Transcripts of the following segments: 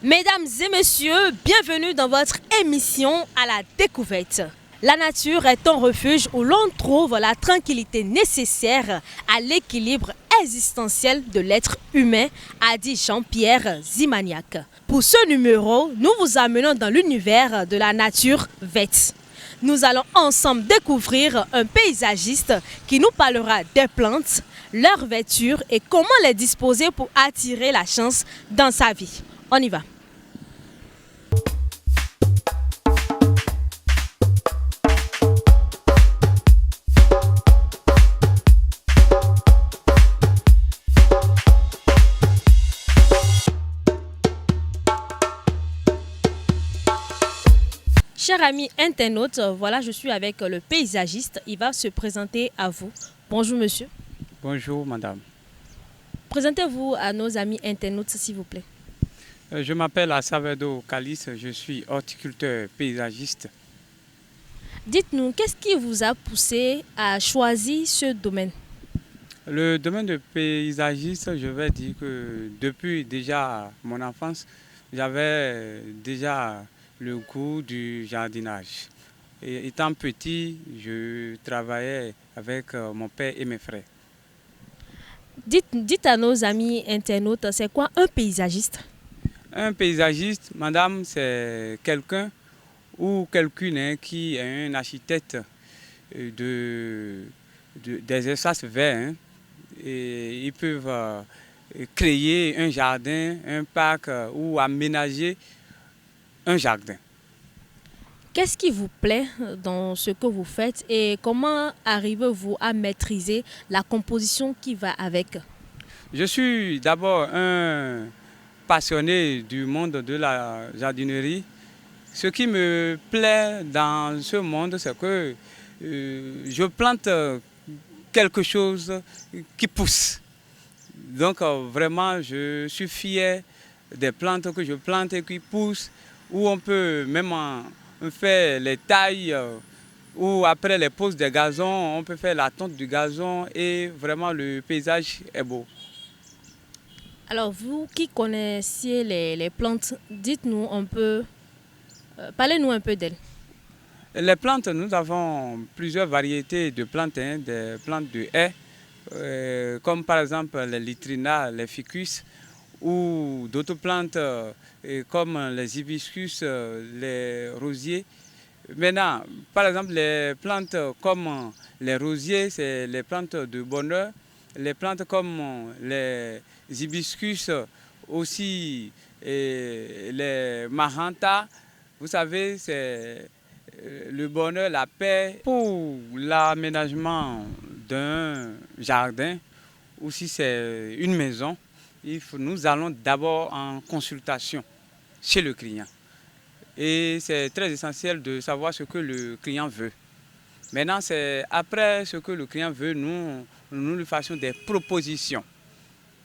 Mesdames et messieurs, bienvenue dans votre émission à la découverte. La nature est un refuge où l'on trouve la tranquillité nécessaire à l'équilibre existentiel de l'être humain, a dit Jean-Pierre Zimaniac. Pour ce numéro, nous vous amenons dans l'univers de la nature verte. Nous allons ensemble découvrir un paysagiste qui nous parlera des plantes, leur vertu et comment les disposer pour attirer la chance dans sa vie. On y va. Chers amis internautes, voilà, je suis avec le paysagiste. Il va se présenter à vous. Bonjour monsieur. Bonjour madame. Présentez-vous à nos amis internautes s'il vous plaît. Je m'appelle Assavedo Calice, je suis horticulteur paysagiste. Dites-nous, qu'est-ce qui vous a poussé à choisir ce domaine? Le domaine de paysagiste, je vais dire que depuis déjà mon enfance, j'avais déjà le goût du jardinage. Et étant petit, je travaillais avec mon père et mes frères. Dites à nos amis internautes, c'est quoi un paysagiste? Un paysagiste, madame, c'est quelqu'un ou quelqu'une qui est un architecte des espaces verts. Et ils peuvent créer un jardin, un parc ou aménager un jardin. Qu'est-ce qui vous plaît dans ce que vous faites et comment arrivez-vous à maîtriser la composition qui va avec? Je suis d'abord un passionné du monde de la jardinerie. Ce qui me plaît dans ce monde, c'est que je plante quelque chose qui pousse. Donc vraiment, je suis fier des plantes que je plante et qui poussent, où on peut même faire les tailles, ou après les poses des gazons, on peut faire la tonte du gazon et vraiment le paysage est beau. Alors vous qui connaissiez les plantes, dites-nous un peu, parlez-nous un peu d'elles. Les plantes, nous avons plusieurs variétés de plantes, des plantes de haies, comme par exemple les litrinas, les ficus, ou d'autres plantes comme les hibiscus, les rosiers. Maintenant, par exemple, les plantes comme les rosiers, c'est les plantes de bonheur. Les plantes comme les hibiscus, aussi les marantas, vous savez, c'est le bonheur, la paix. Pour l'aménagement d'un jardin, ou si c'est une maison, nous allons d'abord en consultation chez le client. Et c'est très essentiel de savoir ce que le client veut. Maintenant, c'est après ce que le client veut, nous lui fassions des propositions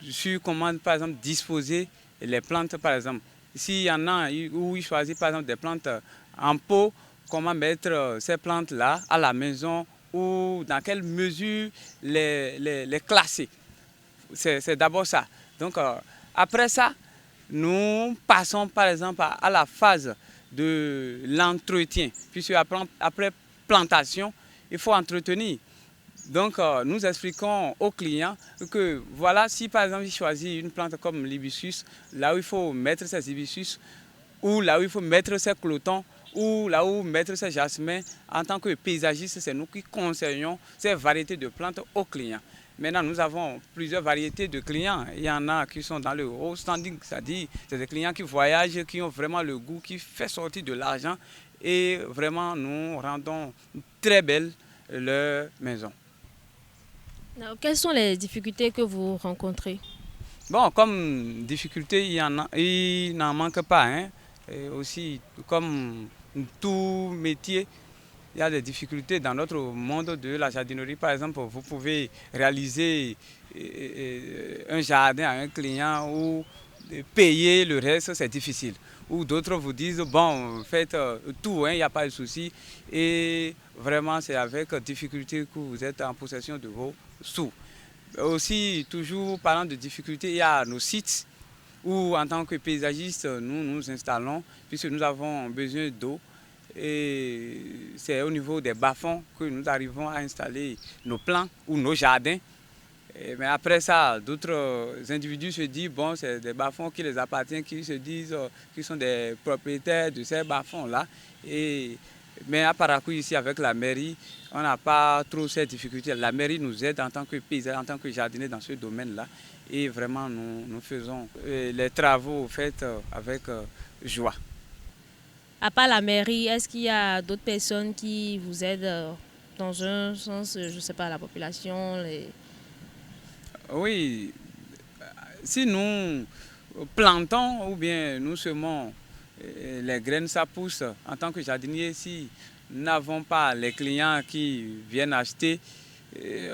sur comment, par exemple, disposer les plantes, par exemple. S'il y en a où il choisit, par exemple, des plantes en pot, comment mettre ces plantes-là à la maison ou dans quelle mesure les classer. C'est d'abord ça. Donc, après ça, nous passons, par exemple, à la phase de l'entretien, puisque après plantation, il faut entretenir. Donc, nous expliquons aux clients que voilà, si par exemple il choisit une plante comme l'hibiscus, là où il faut mettre ces hibiscus, ou là où il faut mettre ces clotons, ou là où mettre ces jasmins, en tant que paysagiste, c'est nous qui conseillons ces variétés de plantes aux clients. Maintenant, nous avons plusieurs variétés de clients. Il y en a qui sont dans le haut standing, c'est-à-dire c'est des clients qui voyagent, qui ont vraiment le goût, qui fait sortir de l'argent et vraiment nous rendons très belle leur maison. Alors, quelles sont les difficultés que vous rencontrez? Bon, comme difficulté, il n'en manque pas. Et aussi, comme tout métier, il y a des difficultés dans notre monde de la jardinerie. Par exemple, vous pouvez réaliser un jardin à un client ou payer le reste, c'est difficile. Ou d'autres vous disent, bon, faites tout, il n'y a pas de souci. Et vraiment, c'est avec difficulté que vous êtes en possession de vos sous. Aussi, toujours parlant de difficultés, il y a nos sites où en tant que paysagistes, nous nous installons puisque nous avons besoin d'eau. Et c'est au niveau des bas-fonds que nous arrivons à installer nos plants ou nos jardins. Mais après ça, d'autres individus se disent, bon, c'est des bas-fonds qui les appartiennent, qui se disent qu'ils sont des propriétaires de ces bas-fonds-là. Mais à Parakou, ici, avec la mairie, on n'a pas trop ces difficultés. La mairie nous aide en tant que paysans, en tant que jardiniers dans ce domaine-là. Et vraiment, nous faisons les travaux faits avec joie. À part la mairie, est-ce qu'il y a d'autres personnes qui vous aident dans un sens, je ne sais pas, la population Oui, si nous plantons ou bien nous semons les graines, ça pousse. En tant que jardinier, si nous n'avons pas les clients qui viennent acheter,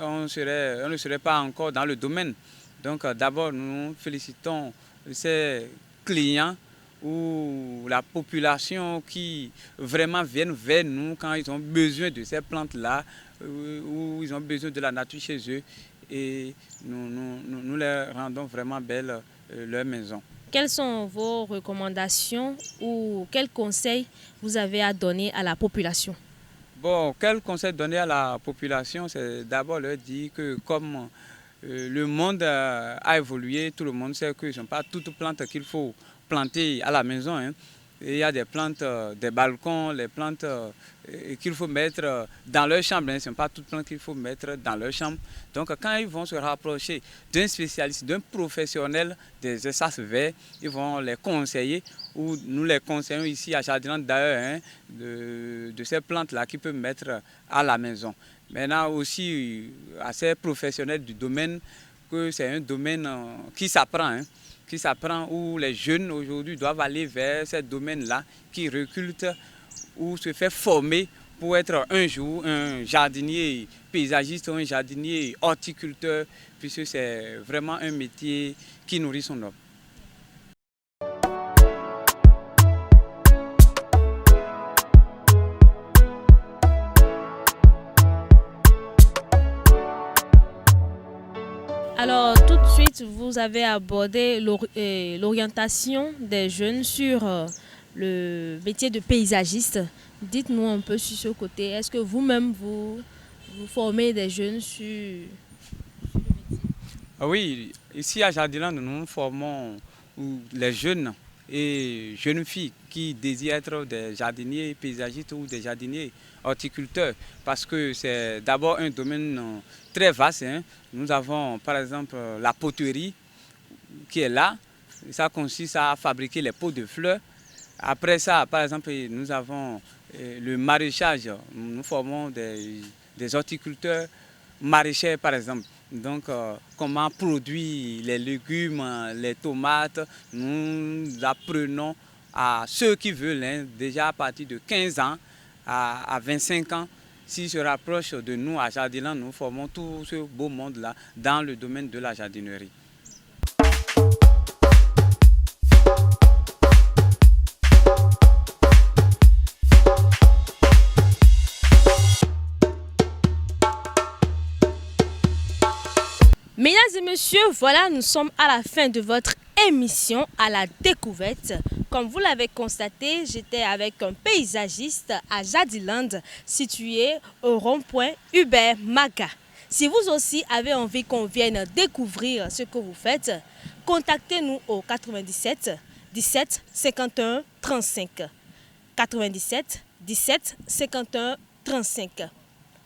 on ne serait pas encore dans le domaine. Donc d'abord, nous félicitons ces clients ou la population qui vraiment viennent vers nous quand ils ont besoin de ces plantes-là, ou ils ont besoin de la nature chez eux. Et nous leur rendons vraiment belle leur maison. Quelles sont vos recommandations ou quels conseils vous avez à donner à la population? Bon, quel conseil donner à la population, c'est d'abord leur dire que comme le monde a évolué, tout le monde sait que ce ne sont pas toutes plantes qu'il faut planter à la maison. Hein. Il y a des plantes, des balcons, les plantes qu'il faut mettre dans leur chambre. Hein. Ce ne sont pas toutes plantes qu'il faut mettre dans leur chambre. Donc quand ils vont se rapprocher d'un spécialiste, d'un professionnel des espaces verts, ils vont les conseiller, ou nous les conseillons ici à Jardinland d'ailleurs, hein, de ces plantes-là qu'ils peuvent mettre à la maison. Maintenant aussi à ces professionnels du domaine, que c'est un domaine qui s'apprend. Hein, où les jeunes aujourd'hui doivent aller vers ces domaines-là qui recrutent ou se faire former pour être un jour un jardinier paysagiste ou un jardinier horticulteur, puisque c'est vraiment un métier qui nourrit son homme. Alors, tout de suite, vous avez abordé l'orientation des jeunes sur le métier de paysagiste. Dites-nous un peu sur ce côté. Est-ce que vous-même, vous formez des jeunes sur... Oui, ici à Jardinland, nous formons les jeunes et jeunes filles qui désirent être des jardiniers paysagistes ou des jardiniers horticulteurs, parce que c'est d'abord un domaine très vaste. Hein. Nous avons par exemple la poterie qui est là. Ça consiste à fabriquer les pots de fleurs. Après ça, par exemple, nous avons le maraîchage. Nous formons des horticulteurs maraîchers, par exemple. Donc, comment produire les légumes, les tomates. Nous apprenons à ceux qui veulent, hein, déjà à partir de 15 ans à 25 ans, s'ils se rapprochent de nous à Jardinland, nous formons tout ce beau monde-là dans le domaine de la jardinerie. Mesdames et messieurs, voilà, nous sommes à la fin de votre émission à la découverte. Comme vous l'avez constaté, j'étais avec un paysagiste à Jardinland, situé au rond-point Hubert Maga. Si vous aussi avez envie qu'on vienne découvrir ce que vous faites, contactez-nous au 97 17 51 35. 97 17 51 35.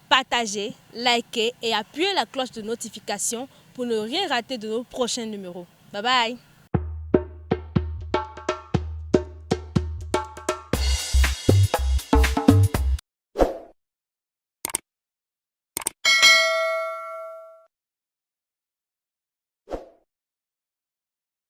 Partagez, likez et appuyez la cloche de notification pour ne rien rater de nos prochains numéros. Bye bye!